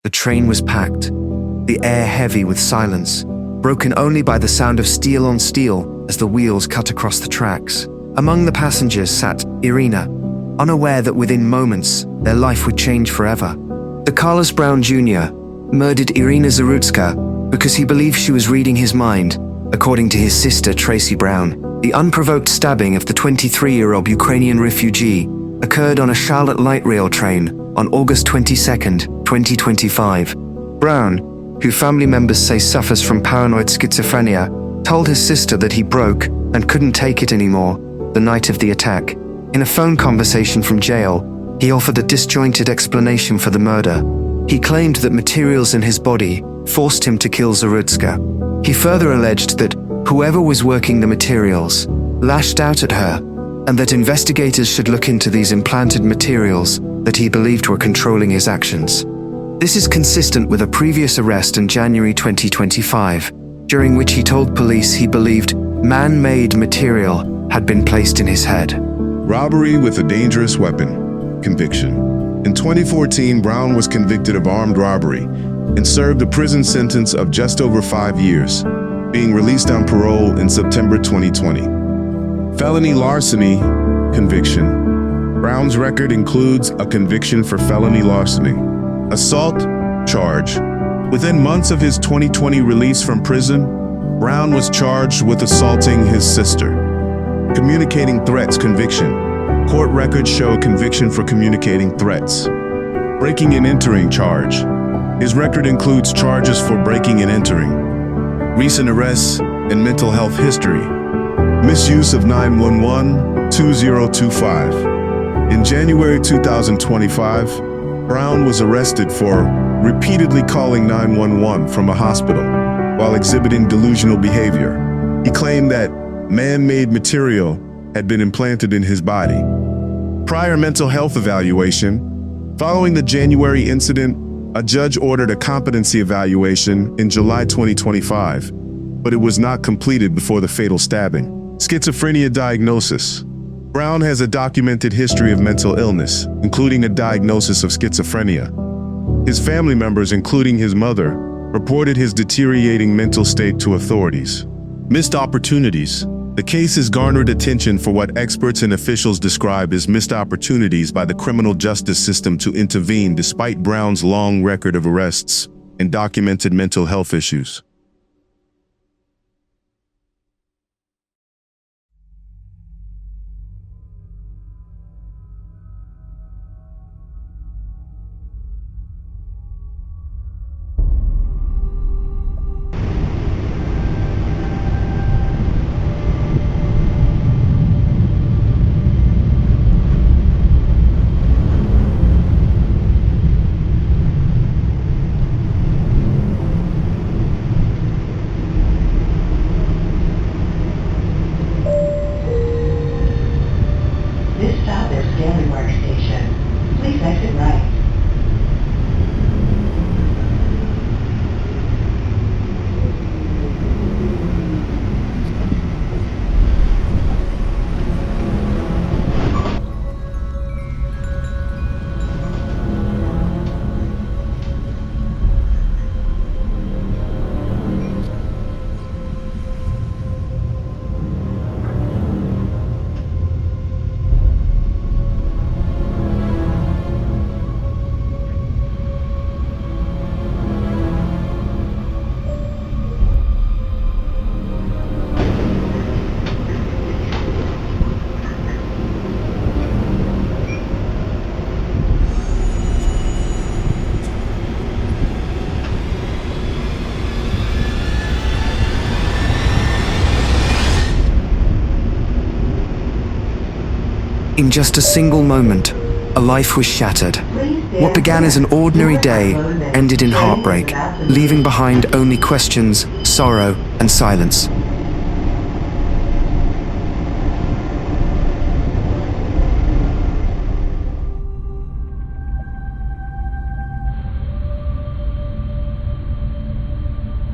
The train was packed, the air heavy with silence, broken only by the sound of steel on steel as the wheels cut across the tracks. Among the passengers sat Iryna, unaware that within moments their life would change forever. Decarlos Brown Jr. murdered Iryna Zarutska because he believed she was reading his mind, according to his sister Tracy Brown. The unprovoked stabbing of the 23-year-old Ukrainian refugee occurred on a Charlotte light rail train on August 22, 2025. Brown, who family members say suffers from paranoid schizophrenia, told his sister that he broke and couldn't take it anymore the night of the attack. In a phone conversation from jail, he offered a disjointed explanation for the murder. He claimed that materials in his body forced him to kill Zarutska. He further alleged that whoever was working the materials lashed out at her, and that investigators should look into these implanted materials that he believed were controlling his actions. This is consistent with a previous arrest in January 2025, during which he told police he believed man-made material had been placed in his head. Robbery with a dangerous weapon. Conviction. In 2014, Brown was convicted of armed robbery and served a prison sentence of just over 5 years, being released on parole in September 2020. Felony larceny. Conviction. Brown's record includes a conviction for felony larceny. Assault charge. Within months of his 2020 release from prison, Brown was charged with assaulting his sister. Communicating threats. Conviction. Court records show a conviction for communicating threats. Breaking and entering charge. His record includes charges for breaking and entering. Recent arrests and mental health history. Misuse of 911 2025. In January 2025, Brown was arrested for repeatedly calling 911 from a hospital while exhibiting delusional behavior. He claimed that man-made material had been implanted in his body. Prior mental health evaluation. Following the January incident, a judge ordered a competency evaluation in July 2025, but it was not completed before the fatal stabbing. Schizophrenia diagnosis. Brown has a documented history of mental illness, including a diagnosis of schizophrenia. His family members, including his mother, reported his deteriorating mental state to authorities. Missed opportunities. The case has garnered attention for what experts and officials describe as missed opportunities by the criminal justice system to intervene despite Brown's long record of arrests and documented mental health issues. Please exit right. In just a single moment, a life was shattered. What began as an ordinary day ended in heartbreak, leaving behind only questions, sorrow, and silence.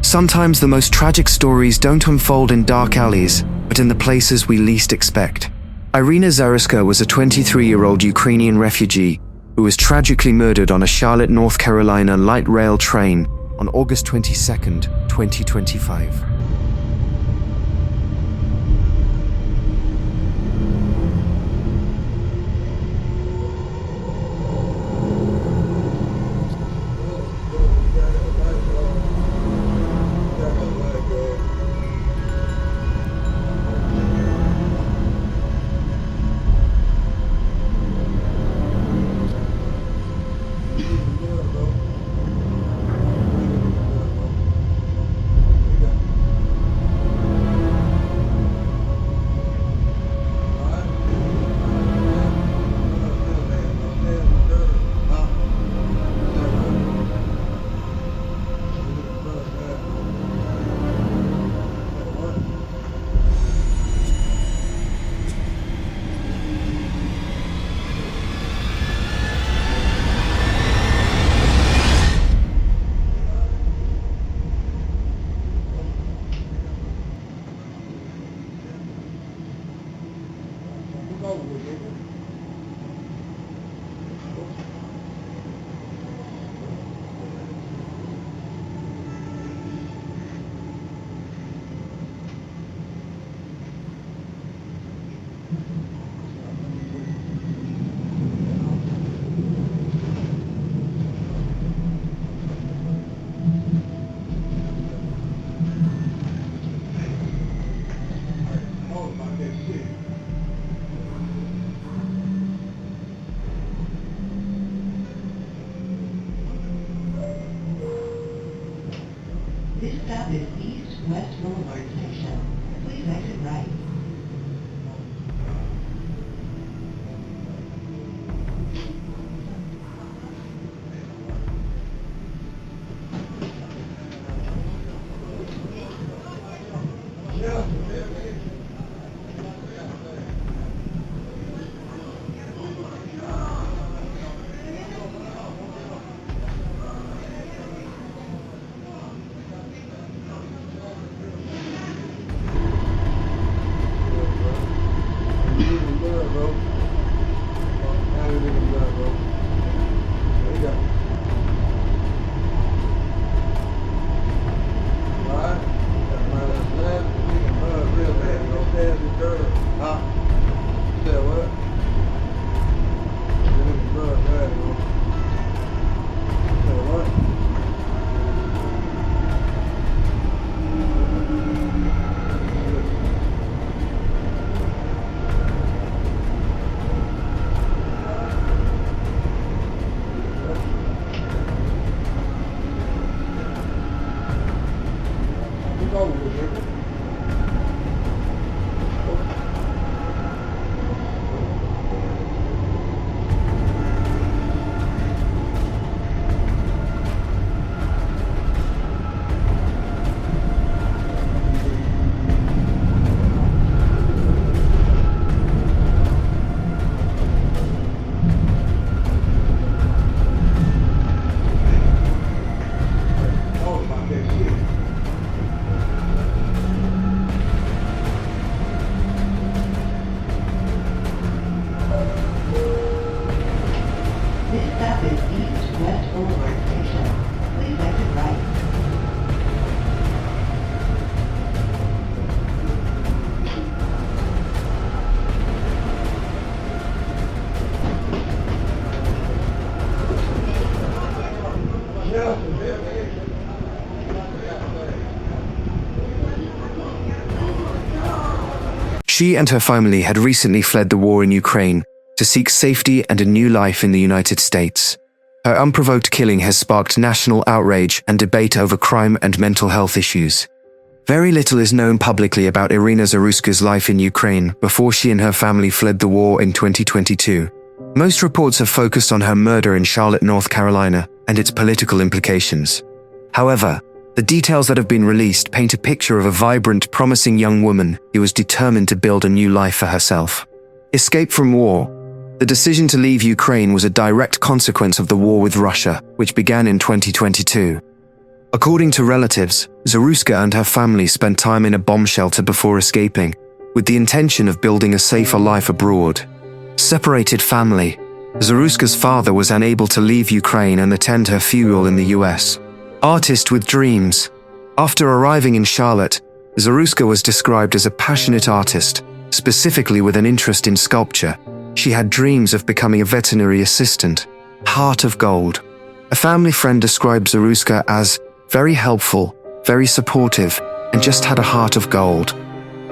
Sometimes the most tragic stories don't unfold in dark alleys, but in the places we least expect. Iryna Zaruska was a 23-year-old Ukrainian refugee who was tragically murdered on a Charlotte, North Carolina light rail train on August 22, 2025. This stop is East West Boulevard Station. Please exit right. This stop is East West Boulevard Station. Please exit right. She and her family had recently fled the war in Ukraine to seek safety and a new life in the United States. Her unprovoked killing has sparked national outrage and debate over crime and mental health issues. Very little is known publicly about Iryna Zaruska's life in Ukraine before she and her family fled the war in 2022. Most reports have focused on her murder in Charlotte, North Carolina, and its political implications. However, the details that have been released paint a picture of a vibrant, promising young woman who was determined to build a new life for herself. Escape from war. The decision to leave Ukraine was a direct consequence of the war with Russia, which began in 2022. According to relatives, Zaruska and her family spent time in a bomb shelter before escaping, with the intention of building a safer life abroad. Separated family. Zaruska's father was unable to leave Ukraine and attend her funeral in the US. Artist with dreams. After arriving in Charlotte, Zaruska was described as a passionate artist, specifically with an interest in sculpture. She had dreams of becoming a veterinary assistant. Heart of gold. A family friend described Zaruska as very helpful, very supportive, and just had a heart of gold.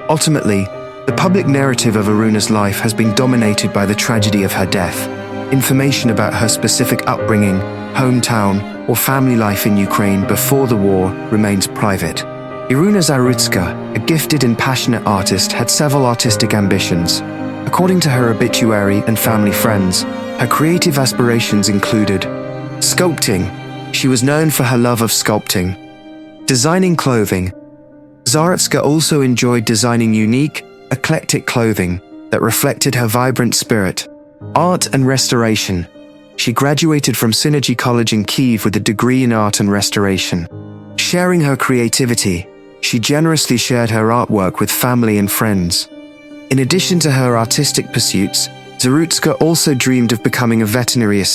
Ultimately, the public narrative of Iryna's life has been dominated by the tragedy of her death. Information about her specific upbringing, hometown, or family life in Ukraine before the war remains private. Iryna Zarutska, a gifted and passionate artist, had several artistic ambitions. According to her obituary and family friends, her creative aspirations included sculpting. She was known for her love of sculpting. Designing clothing. Zarutska also enjoyed designing unique, eclectic clothing that reflected her vibrant spirit. Art and restoration. She graduated from Synergy College in Kyiv with a degree in art and restoration. Sharing her creativity, she generously shared her artwork with family and friends. In addition to her artistic pursuits, Zarutska also dreamed of becoming a veterinary assistant.